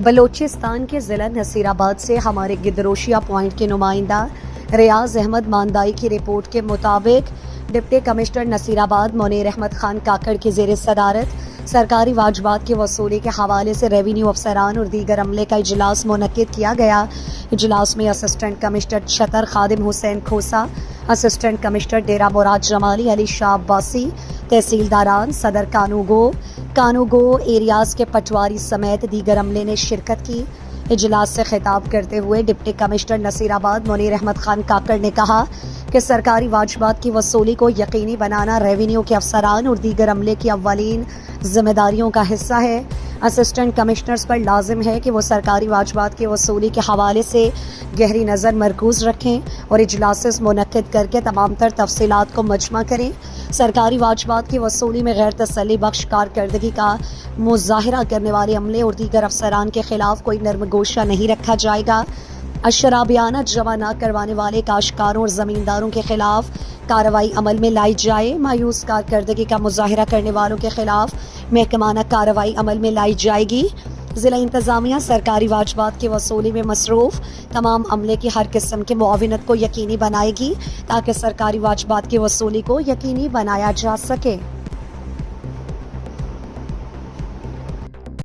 بلوچستان کے ضلع نصیر آباد سے ہمارے گدروشیا پوائنٹ کے نمائندہ ریاض احمد ماندائی کی رپورٹ کے مطابق ڈپٹی کمشنر نصیر آباد منیر احمد خان کاکڑ کی زیر صدارت سرکاری واجبات کی وصولی کے حوالے سے ریونیو افسران اور دیگر عملے کا اجلاس منعقد کیا گیا۔ اجلاس میں اسسٹنٹ کمشنر چھتر خادم حسین کھوسا، اسسٹنٹ کمشنر ڈیرہ مراد جمالی علی شاہ عباسی، تحصیلداران، صدر کانوگو ایریاز کے پٹواری سمیت دیگر عملے نے شرکت کی۔ اجلاس سے خطاب کرتے ہوئے ڈپٹی کمشنر نصیر آباد منیر احمد خان کاکڑ نے کہا کہ سرکاری واجبات کی وصولی کو یقینی بنانا ریونیو کے افسران اور دیگر عملے کی اولین ذمہ داریوں کا حصہ ہے۔ اسسٹنٹ کمشنرز پر لازم ہے کہ وہ سرکاری واجبات کی وصولی کے حوالے سے گہری نظر مرکوز رکھیں اور اجلاسز منعقد کر کے تمام تر تفصیلات کو مجمع کریں۔ سرکاری واجبات کی وصولی میں غیر تسلی بخش کارکردگی کا مظاہرہ کرنے والے عملے اور دیگر افسران کے خلاف کوئی نرم گوشہ نہیں رکھا جائے گا۔ اشرابیانہ جمع نہ کروانے والے کاشتکاروں اور زمینداروں کے خلاف کارروائی عمل میں لائی جائے۔ مایوس کارکردگی کا مظاہرہ کرنے والوں کے خلاف محکمانہ کارروائی عمل میں لائی جائے گی۔ ضلع انتظامیہ سرکاری واجبات کی وصولی میں مصروف تمام عملے کی ہر قسم کی معاونت کو یقینی بنائے گی تاکہ سرکاری واجبات کی وصولی کو یقینی بنایا جا سکے۔